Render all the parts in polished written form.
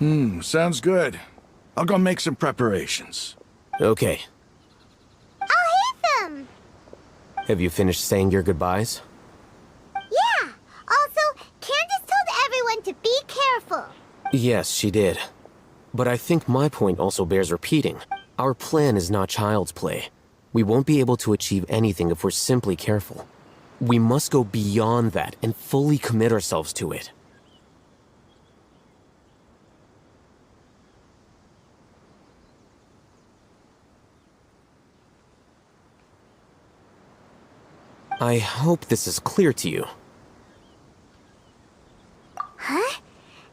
Sounds good. I'll go make some preparations. Okay. I'll hit them! Have you finished saying your goodbyes? Yeah! Also, Candace told everyone to be careful. Yes, she did. But I think my point also bears repeating. Our plan is not child's play. We won't be able to achieve anything if we're simply careful. We must go beyond that and fully commit ourselves to it. I hope this is clear to you. Huh?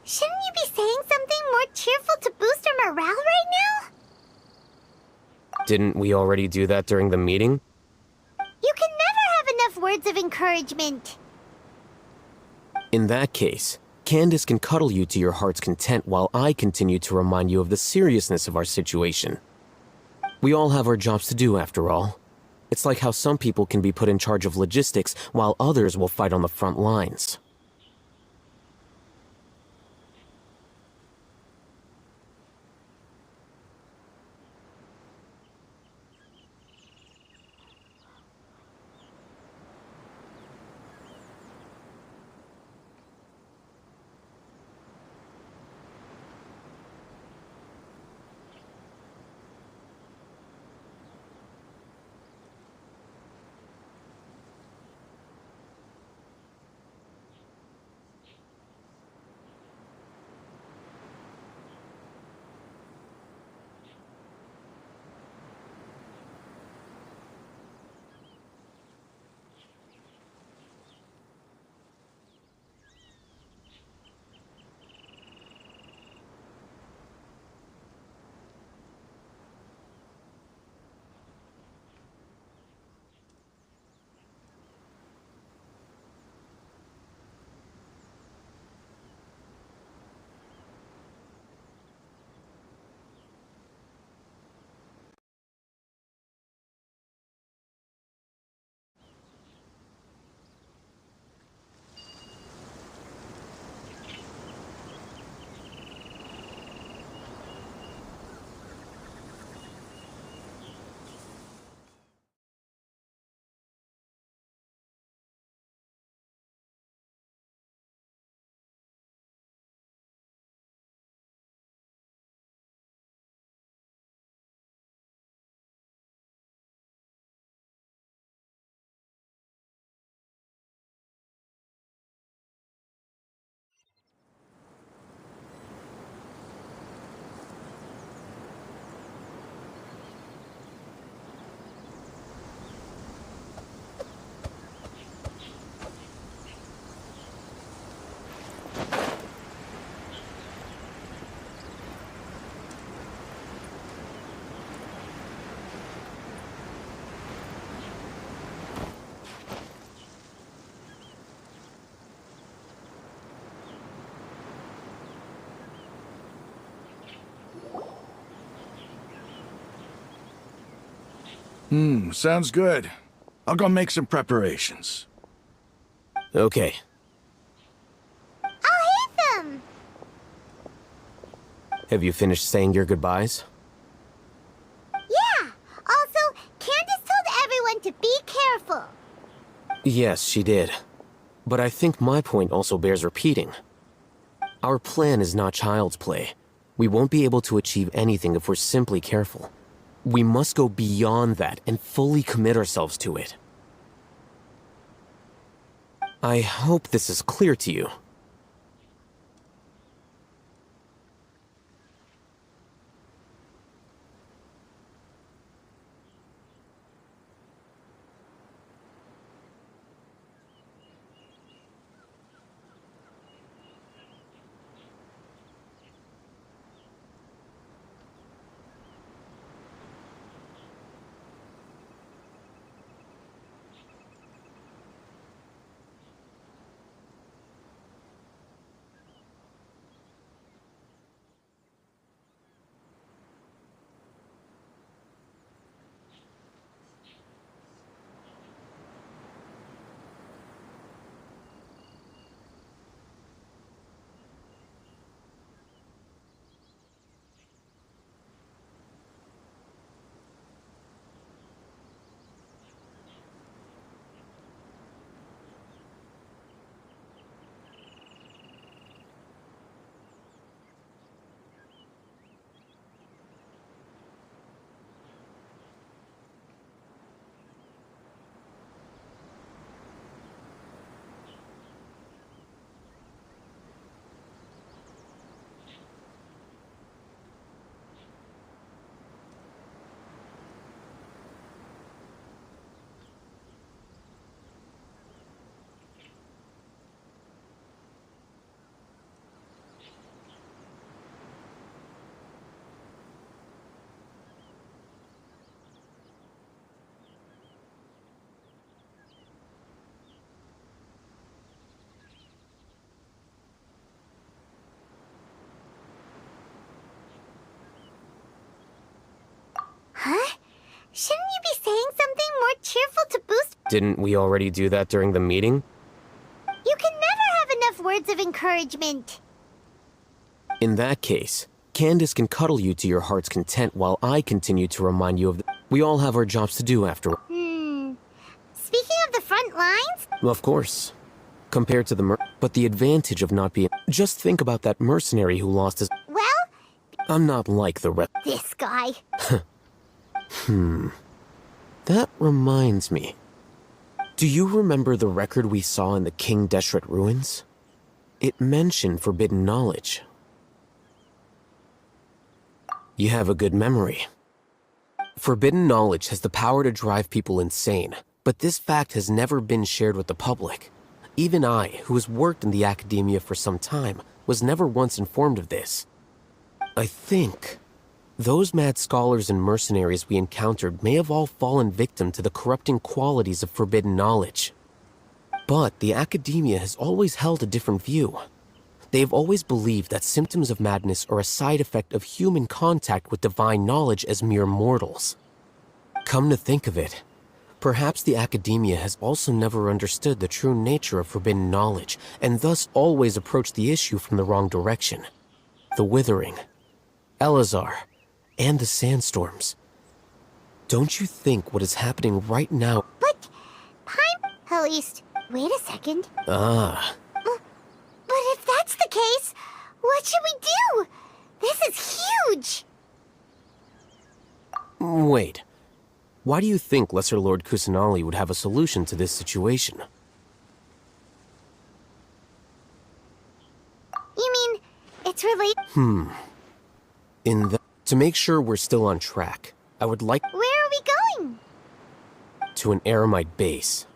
Shouldn't you be saying something more cheerful to boost our morale right now? Didn't we already do that during the meeting? You can never have enough words of encouragement. In that case, Candace can cuddle you to your heart's content while I continue to remind you of the seriousness of our situation. We all have our jobs to do, after all. It's like how some people can be put in charge of logistics while others will fight on the front lines. Sounds good. I'll go make some preparations. Okay. I'll hit them! Have you finished saying your goodbyes? Yeah! Also, Candace told everyone to be careful. Yes, she did. But I think my point also bears repeating. Our plan is not child's play. We won't be able to achieve anything if we're simply careful. We must go beyond that and fully commit ourselves to it. I hope this is clear to you. Didn't we already do that during the meeting? You can never have enough words of encouragement. In that case, Candace can cuddle you to your heart's content while I continue to remind you of we all have our jobs to do after all. Speaking of the front lines? Of course. Compared to but the advantage of not being... Just think about that mercenary who lost his... Well, I'm not like the rest. this guy. That reminds me. Do you remember the record we saw in the King Deshret ruins? It mentioned forbidden knowledge. You have a good memory. Forbidden knowledge has the power to drive people insane, but this fact has never been shared with the public. Even I, who has worked in the academia for some time, was never once informed of this. I think those mad scholars and mercenaries we encountered may have all fallen victim to the corrupting qualities of forbidden knowledge. But the academia has always held a different view. They have always believed that symptoms of madness are a side effect of human contact with divine knowledge as mere mortals. Come to think of it, perhaps the academia has also never understood the true nature of forbidden knowledge, and thus always approached the issue from the wrong direction. The Withering, Elazar, and the sandstorms. Don't you think what is happening right now... But, at least, wait a second. Ah. But if that's the case, what should we do? This is huge! Wait. Why do you think Lesser Lord Kusanali would have a solution to this situation? You mean, it's related... To make sure we're still on track, I would like... Where are we going? To an Eremite base.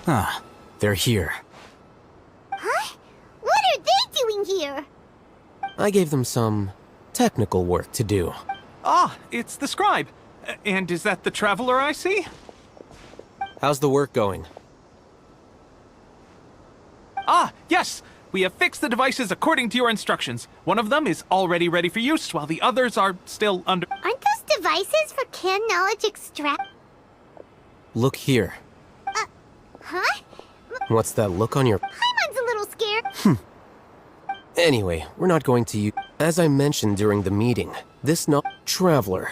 Ah, they're here. Huh? What are they doing here? I gave them some technical work to do. Ah, it's the scribe. And is that the traveler I see? How's the work going? Ah, yes! We have fixed the devices according to your instructions. One of them is already ready for use, while the others are still under... Aren't those devices for can knowledge extract? Look here. Huh? What's that look on your... Paimon's a little scared. Anyway, we're not going to use... As I mentioned during the meeting, this Traveler.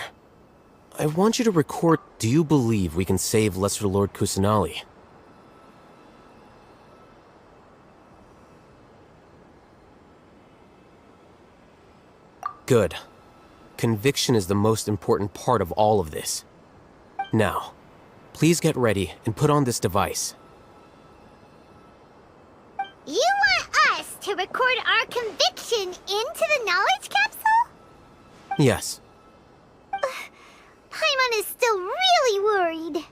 I want you to record... Do you believe we can save Lesser Lord Kusanali? Good. Conviction is the most important part of all of this. Now, please get ready and put on this device. You want us to record our conviction into the knowledge capsule? Yes, Paimon is still really worried.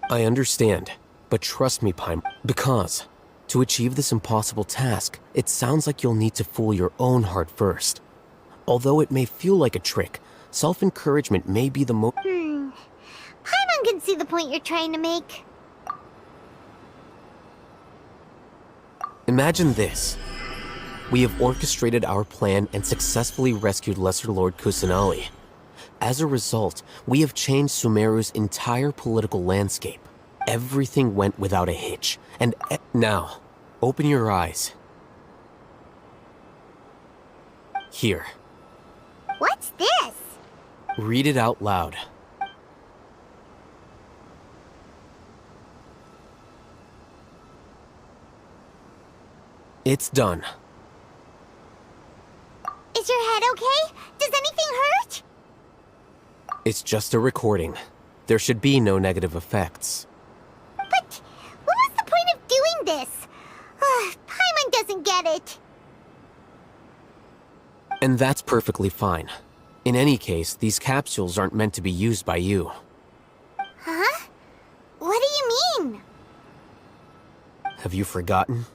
I understand, but trust me, Paimon, because to achieve this impossible task, it sounds like you'll need to fool your own heart first. Although it may feel like a trick, self-encouragement may be the most... Paimon can see the point you're trying to make. Imagine this. We have orchestrated our plan and successfully rescued Lesser Lord Kusanali. As a result, we have changed Sumeru's entire political landscape. Everything went without a hitch, and now, open your eyes. Here. What's this? Read it out loud. It's done. Is your head okay? Does anything hurt? It's just a recording. There should be no negative effects. But what was the point of doing this? Paimon doesn't get it. And that's perfectly fine. In any case, these capsules aren't meant to be used by you. Huh? What do you mean? Have you forgotten?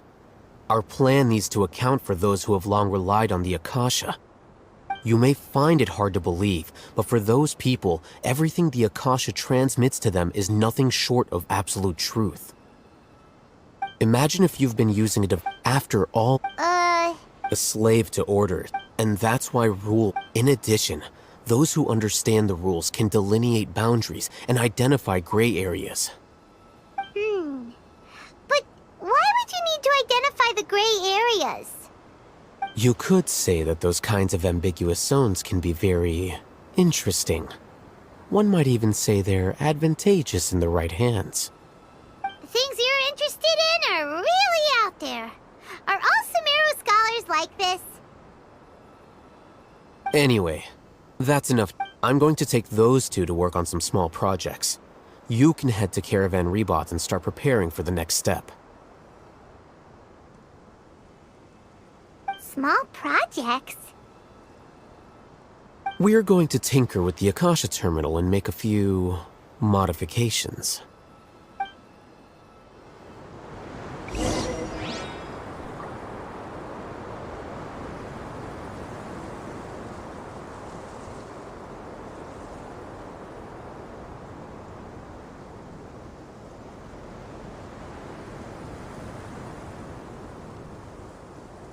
Our plan needs to account for those who have long relied on the Akasha. You may find it hard to believe, but for those people, everything the Akasha transmits to them is nothing short of absolute truth. Imagine if you've been using it after all, a slave to orders, and that's why rule. In addition, those who understand the rules can delineate boundaries and identify gray areas. But why would you need to identify the gray areas? You could say that those kinds of ambiguous zones can be very interesting. One might even say they're advantageous in the right hands. Things you're interested in are really out there. Are all Sumeru scholars like this? Anyway, that's enough. I'm going to take those two to work on some small projects. You can head to Caravan Rebot and start preparing for the next step. Small projects? We're going to tinker with the Akasha terminal and make a few modifications.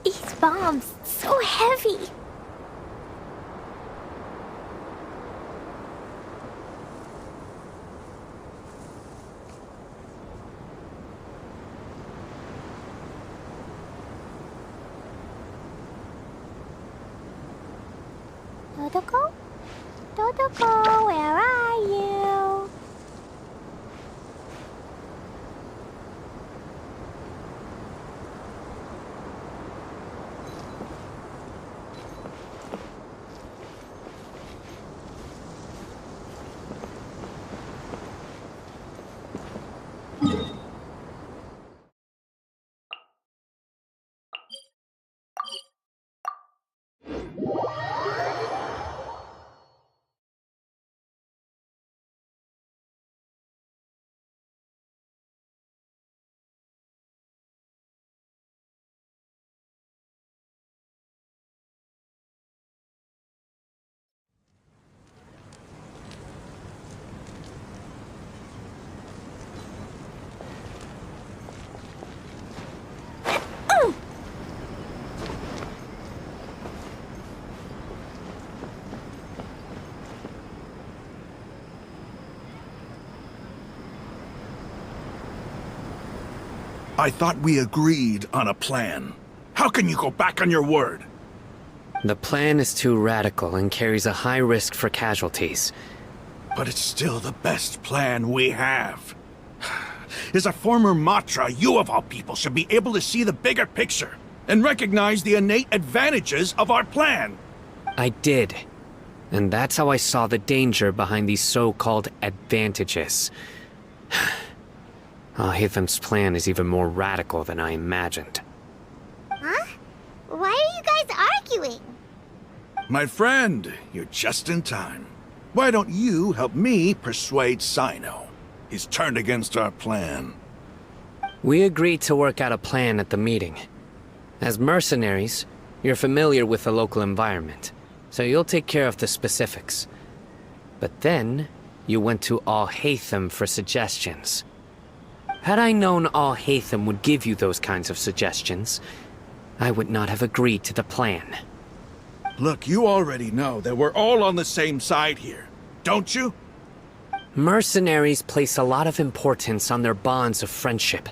These bombs, so heavy. Dodoko? Dodoko, where are you? I thought we agreed on a plan. How can you go back on your word? The plan is too radical and carries a high risk for casualties. But it's still the best plan we have. As a former Matra, you of all people should be able to see the bigger picture and recognize the innate advantages of our plan. I did. And that's how I saw the danger behind these so-called advantages. Al-Haytham's plan is even more radical than I imagined. Huh? Why are you guys arguing? My friend, you're just in time. Why don't you help me persuade Sino? He's turned against our plan. We agreed to work out a plan at the meeting. As mercenaries, you're familiar with the local environment, so you'll take care of the specifics. But then, you went to Al-Haytham for suggestions. Had I known Al-Haytham would give you those kinds of suggestions, I would not have agreed to the plan. Look, you already know that we're all on the same side here, don't you? Mercenaries place a lot of importance on their bonds of friendship,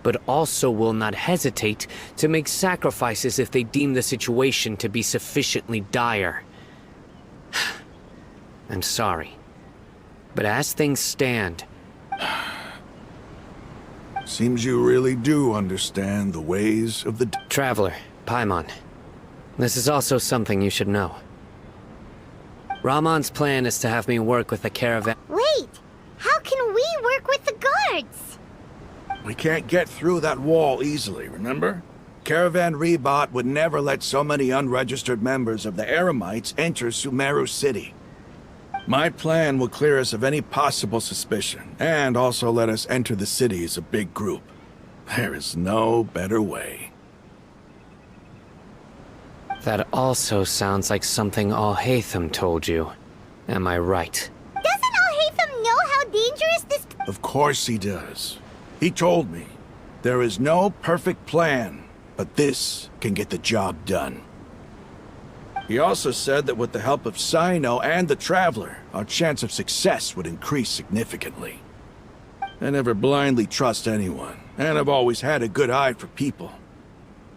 but also will not hesitate to make sacrifices if they deem the situation to be sufficiently dire. I'm sorry, but as things stand... Seems you really do understand the ways of the... Traveler, Paimon, this is also something you should know. Rahman's plan is to have me work with the caravan... Wait! How can we work with the guards? We can't get through that wall easily, remember? Caravan Rebot would never let so many unregistered members of the Eremites enter Sumeru City. My plan will clear us of any possible suspicion, and also let us enter the city as a big group. There is no better way. That also sounds like something Al-Haytham told you. Am I right? Doesn't Al-Haytham know how dangerous this... Of course he does. He told me, there is no perfect plan, but this can get the job done. He also said that with the help of Sino and the Traveler, our chance of success would increase significantly. I never blindly trust anyone, and I've always had a good eye for people.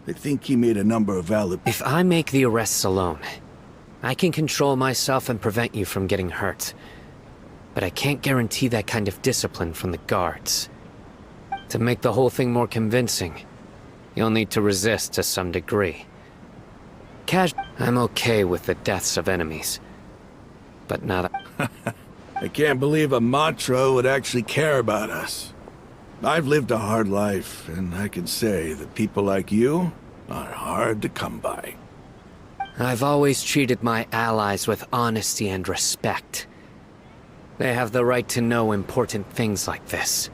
I think he made a number of valid... If I make the arrests alone, I can control myself and prevent you from getting hurt. But I can't guarantee that kind of discipline from the guards. To make the whole thing more convincing, you'll need to resist to some degree. I'm okay with the deaths of enemies, but not... I can't believe a Matra would actually care about us. I've lived a hard life, and I can say that people like you are hard to come by. I've always treated my allies with honesty and respect. They have the right to know important things like this.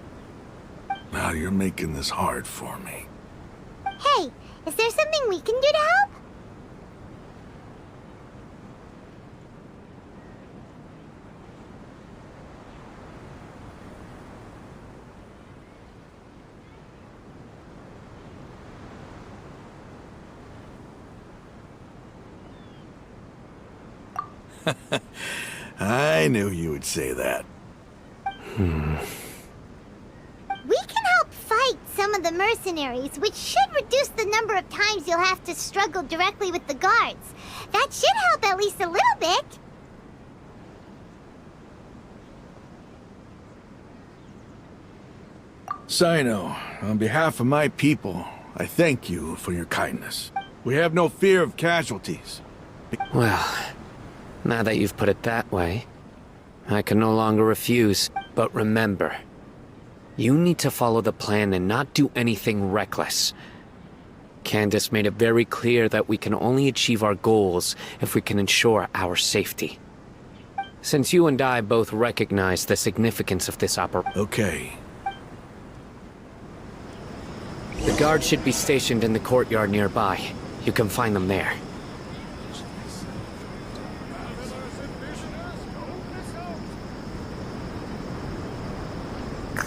Now you're making this hard for me. Hey, is there something we can do to help? I knew you would say that. We can help fight some of the mercenaries, which should reduce the number of times you'll have to struggle directly with the guards. That should help at least a little bit. Sino, on behalf of my people, I thank you for your kindness. We have no fear of casualties. Well, now that you've put it that way, I can no longer refuse. But remember, you need to follow the plan and not do anything reckless. Candace made it very clear that we can only achieve our goals if we can ensure our safety. Since you and I both recognize the significance of this operation... Okay. The guards should be stationed in the courtyard nearby. You can find them there.